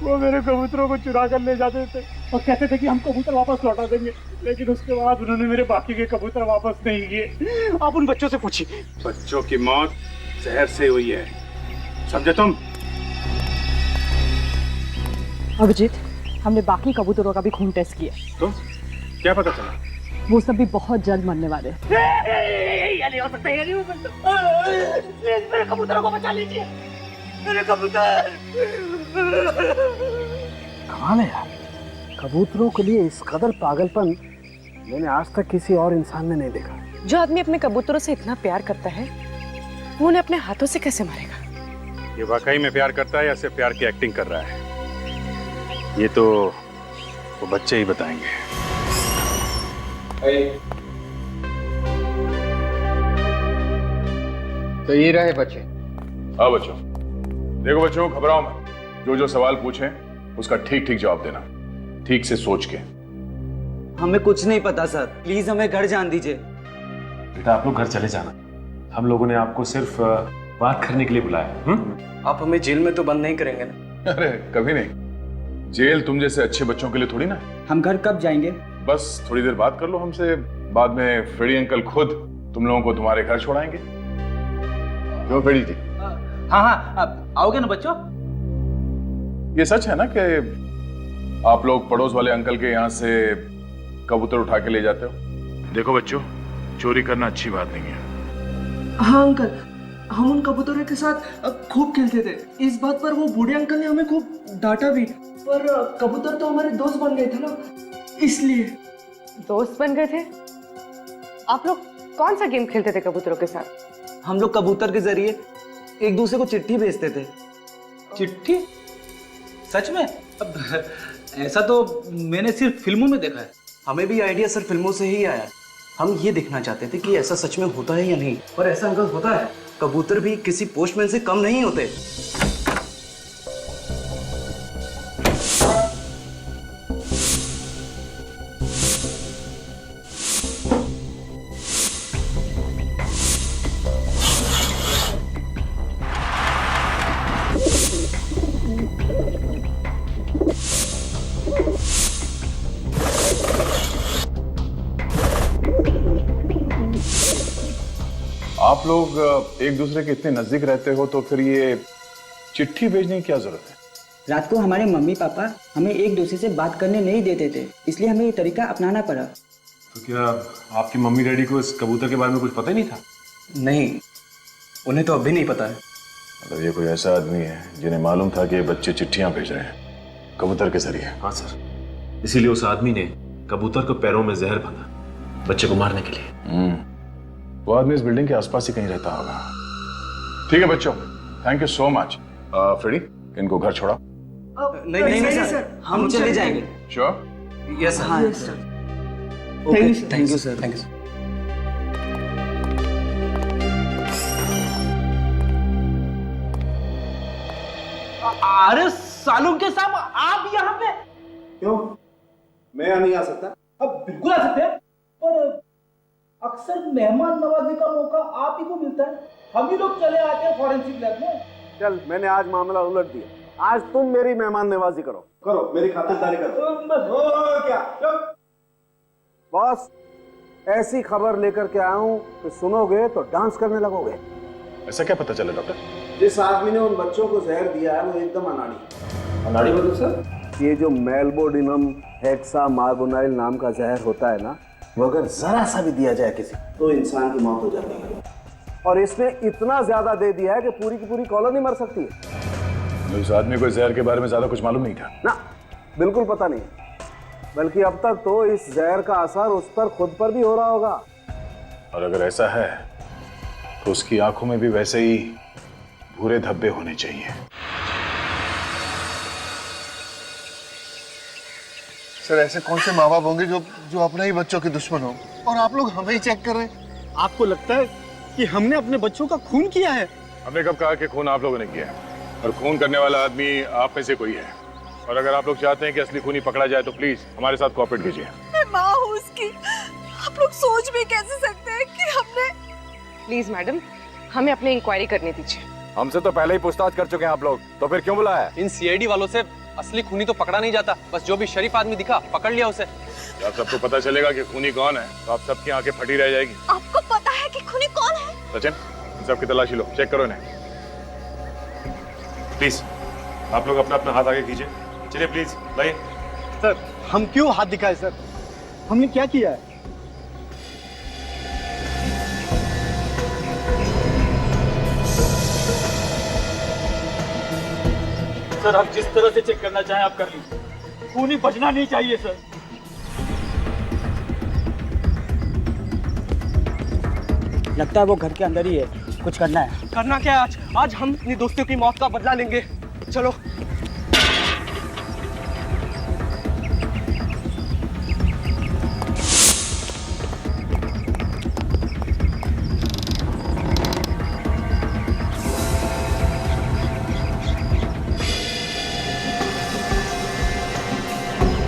वो मेरे कबूतरों को चुरा कर ले जाते थे और कहते थे कि हम कबूतर वापस लौटा देंगे, लेकिन उसके बाद उन्होंने मेरे बाकी के कबूतर वापस नहीं किए। आप उन बच्चों से पूछिए। बच्चों की मौत जहर से हुई है, समझे तुम? अभिजीत, हमने बाकी कबूतरों का भी खून टेस्ट किया। तो क्या पता चला? वो सब भी बहुत जल्द मरने वाले हैं। ये नहीं हो सकता, ये नहीं हो सकता। प्लीज मेरे कबूतरों को बचा लीजिए, मेरे कबूतर। कमाल है यार, कबूतरों के लिए इस कदर पागलपन मैंने आज तक किसी और इंसान में नहीं देखा। जो आदमी अपने कबूतरों से इतना प्यार करता है, वो उन्हें अपने हाथों से कैसे मारेगा? ये वाकई में प्यार करता है या सिर्फ प्यार की एक्टिंग कर रहा है, ये तो वो बच्चे ही बताएंगे। तो ये रहे बच्चे। हाँ बच्चों, देखो बच्चों, घबराओ मत। जो जो सवाल पूछें उसका ठीक ठीक जवाब देना, ठीक से सोच के। हमें कुछ नहीं पता सर, प्लीज हमें घर जान दीजिए। बेटा आप लोग घर चले जाना, हम लोगों ने आपको सिर्फ बात करने के लिए बुलाया। आप हमें जेल में तो बंद नहीं करेंगे ना? अरे कभी नहीं, जेल तुम जैसे अच्छे बच्चों के लिए थोड़ी ना। हम घर कब जाएंगे? बस थोड़ी देर बात कर लो हमसे, बाद में फ्रेडी अंकल खुद तुम लोगों को तुम्हारे घर छोड़ाएंगे। क्यों फ्रेडी जी? हाँ हाँ, अब आओगे ना बच्चों? ये सच है ना कि आप लोग पड़ोस वाले अंकल के यहाँ से कबूतर उठा के ले जाते हो? देखो बच्चों, चोरी करना अच्छी बात नहीं है। हाँ अंकल, हम उन कबूतरों के साथ खूब खेलते थे। इस बात पर वो बूढ़े अंकल ने हमें खूब डांटा भी, पर कबूतर तो हमारे दोस्त बन गए थे ना, इसलिए। दोस्त बन गए थे? आप लोग कौन सा गेम खेलते थे कबूतरों के साथ? हम लोग कबूतर के जरिए एक दूसरे को चिट्ठी भेजते थे। चिट्ठी? सच में? अब ऐसा तो मैंने सिर्फ फिल्मों में देखा है। हमें भी आइडिया सर फिल्मों से ही आया। हम ये देखना चाहते थे कि ऐसा सच में होता है या नहीं, पर ऐसा अंकल होता है। कबूतर भी किसी पोस्टमैन से कम नहीं होते। आप लोग एक दूसरे के इतने नजदीक रहते हो तो फिर ये चिट्ठी भेजने की क्या जरूरत है? रात को हमारे मम्मी पापा हमें एक दूसरे से बात करने नहीं देते थे, इसलिए हमें ये तरीका अपनाना पड़ा। तो क्या आपकी मम्मी डैडी को इस कबूतर के बारे में कुछ पता ही नहीं था? नहीं, उन्हें तो अभी नहीं पता है। मतलब ये कोई ऐसा आदमी है जिन्हें मालूम था कि ये बच्चे चिट्ठियां भेज रहे हैं कबूतर के जरिए? हाँ सर, इसीलिए उस आदमी ने कबूतर को पैरों में जहर बांधा बच्चे को मारने के लिए। वो आदमी इस बिल्डिंग के आसपास ही कहीं रहता होगा। ठीक है बच्चों, thank you so much. Freddy, इनको घर छोड़ा। नहीं सर, हम चले जाएंगे। श्योर? यस हाँ sir. Thank you sir, thank you sir. अरे सालून के साहब, आप यहाँ पे? क्यों, मैं यहाँ नहीं आ सकता? अब बिल्कुल आ सकते हैं, पर अक्सर मेहमान नवाजी का मौका आप ही को मिलता है। हम ही लोग चले आते हैं फॉरेंसिक लैब में। चल, मैंने आज मामला उलट दिया। आज तुम मेरी मेहमान नवाजी करो, मेरी खातिरदारी करो। क्या बॉस, ऐसी खबर लेकर के आया हूं कि सुनोगे तो डांस करने लगोगे। ऐसा क्या पता चला डॉक्टर? जिस आदमी ने उन बच्चों को जहर दिया है वो एकदम अनाड़ी। अनाड़ी मतलब सर? ये जो मेलबोडिनम हेक्सा मार्बोनाइल नाम का जहर होता है ना, वो अगर जरा सा भी दिया जाए किसी तो इंसान की मौत हो जाती है। और इसने इतना ज्यादा दे दिया है कि पूरी की पूरी कॉलोनी मर सकती है। इस आदमी को जहर के बारे में ज्यादा कुछ मालूम नहीं था ना? बिल्कुल पता नहीं, बल्कि अब तक तो इस जहर का असर उस पर खुद पर भी हो रहा होगा। और अगर ऐसा है तो उसकी आंखों में भी वैसे ही भूरे धब्बे होने चाहिए। सर, ऐसे कौन से माँ बाप होंगे जो अपने ही बच्चों के दुश्मन हो, और आप लोग हमें ही चेक कर रहे हैं? आपको लगता है कि हमने अपने बच्चों का खून किया है? हमने कब कहा कि खून आप लोगों ने किया है? और खून करने वाला आदमी आप में से कोई है। और अगर आप लोग चाहते हैं कि असली खूनी पकड़ा जाए तो प्लीज हमारे साथ कोऑपरेट कीजिए। मैं माँ हूँ उसकी, आप लोग सोच भी कैसे सकते हैं कि हमने। प्लीज मैडम, हमें अपनी इंक्वायरी करने दीजिए। हमसे तो पहले ही पूछताछ कर चुके हैं आप लोग, तो फिर क्यों बुलाया? इन सीआईडी वालों से असली खूनी तो पकड़ा नहीं जाता, बस जो भी शरीफ आदमी दिखा पकड़ लिया उसे। जब सबको पता चलेगा कि खूनी कौन है तो आप सबकी आंखें फटी रह जाएगी। आपको पता है कि खूनी कौन है? सचिन, इन सबकी तलाशी लो, चेक करो इन्हें। प्लीज आप लोग अपना अपना हाथ आगे कीजिए, चलिए प्लीज भाई। सर हम क्यों हाथ दिखाए सर? हमने क्या किया है? सर आप जिस तरह से चेक करना चाहें आप कर लीजिए, खूनी बचना नहीं चाहिए सर। लगता है वो घर के अंदर ही है, कुछ करना है। करना क्या है आज हम अपनी दोस्तों की मौत का बदला लेंगे। चलो।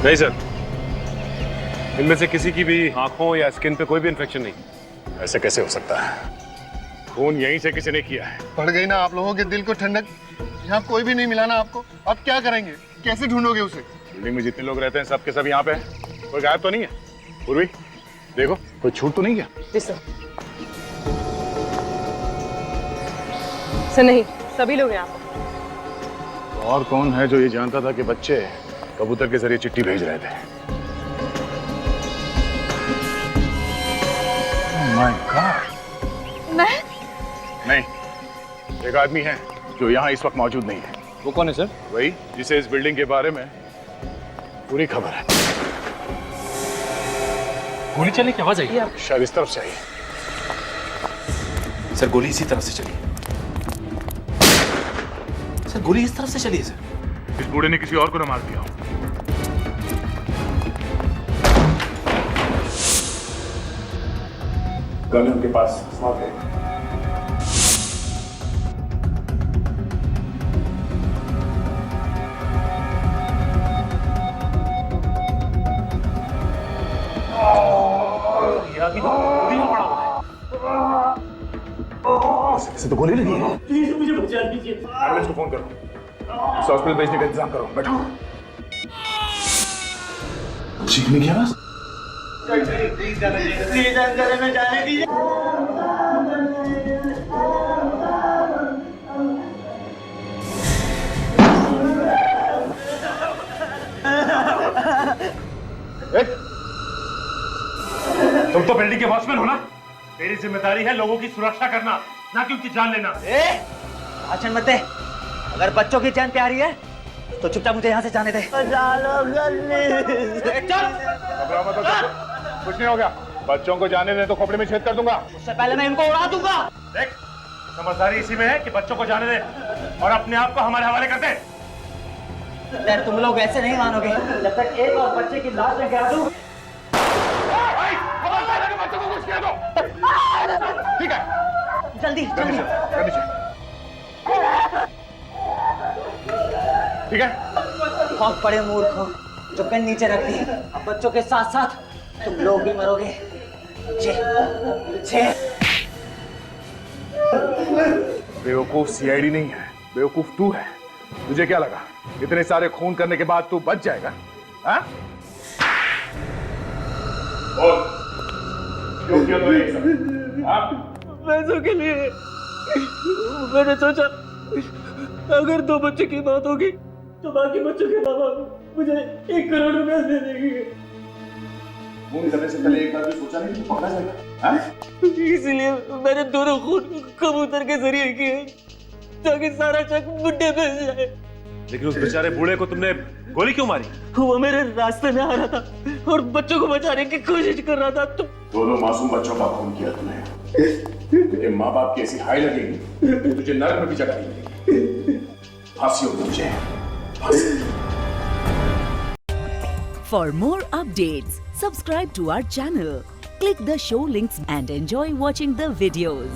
नहीं सर, इनमें से किसी की भी आंखों या स्किन पे कोई भी इन्फेक्शन नहीं। ऐसे कैसे हो सकता है? खून यहीं से किसी ने किया है। पड़ गई ना आप लोगों के दिल को ठंडक। यहाँ कोई भी नहीं मिला ना आपको, अब क्या करेंगे? कैसे ढूंढोगे उसे? बिल्डिंग में जितने लोग रहते हैं सब के सब यहाँ पे हैं। कोई गायब तो नहीं है? पूर्वी देखो, कोई छूट तो नहीं गया? जी सर। सर नहीं, सभी लोग यहाँ पर। और कौन है जो ये जानता था कि बच्चे कबूतर के जरिए चिट्ठी भेज रहे थे? My God. मैं? नहीं, एक आदमी है जो यहाँ इस वक्त मौजूद नहीं है। वो कौन है सर? वही जिसे इस बिल्डिंग के बारे में पूरी खबर है। गोली चलने की आवाज आई। शायद इस तरफ से आई। सर गोली इसी तरफ से चली। सर गोली इस तरफ से चली है सर। इस बूढ़े ने किसी और को न मार दिया हो। गन उनके पास साथ है। इसे तो गोली लगी है। प्लीज मुझे बचा दीजिए। एम्बुलेंस को फोन करो, इसे हॉस्पिटल भेजने का इंतजाम करो। बैठो। चीखने की आवाज? प्लीज अंदर में जाने दीजिए। तुम तो बिल्डिंग के वॉचमैन हो ना? तेरी जिम्मेदारी है लोगों की सुरक्षा करना, ना कि उनकी जान लेना। भाषण मत दे। अगर बच्चों की जान प्यारी है तो चुपचाप मुझे यहाँ से जाने दे। कुछ नहीं हो गया। बच्चों को जाने दे तो खोपड़ी में छेद कर दूंगा। उससे पहले मैं इनको उड़ा दूंगा। देख, समझदारी इसी में है कि बच्चों को जाने दे और अपने आप को हमारे हवाले कर दे। यार तुम लोग ऐसे नहीं मानोगे जब तक एक और बच्चे की लाश में गिरा दूं। बच्चों को कुछ किया दो। ठीक है, जल्दी जल्दी। ठीक है। बहुत बड़े मूर्ख हो जो गन नीचे रख दी। अब बच्चों के साथ साथ तुम लोग भी मरोगे। बेवकूफ सीआईडी नहीं है, बेवकूफ तू है। तुझे क्या लगा इतने सारे खून करने के बाद तू बच जाएगा? हाँ? क्यों किया तूने ये सब? हाँ? पैसों के लिए। मैंने सोचा अगर 2 बच्चों की मौत होगी तो बाकी बच्चों के माँ बाप मुझे 1 करोड़ रुपए दे देंगे। खून करने से पहले एक बार भी सोचा नहीं तू पकड़ा जाएगा? हाँ? इसलिए मैंने दोनों खून कबूतर के जरिए किए ताकि सारा शक मुझे पे जाए। लेकिन उस बेचारे बूढ़े को तुमने गोली क्यों मारी? वो मेरे रास्ते में आ रहा था और बच्चों को बचाने की कोशिश कर रहा था। तो दोनों मासूम बच्चों का खून किया तूने। तुझे माँ बाप की ऐसी हाय लगेगी तुझे नरक में भी जगह नहीं मिलेगी। फांसी होगी तुझे, फांसी। For more updates, subscribe to our channel, click the show links and enjoy watching the videos.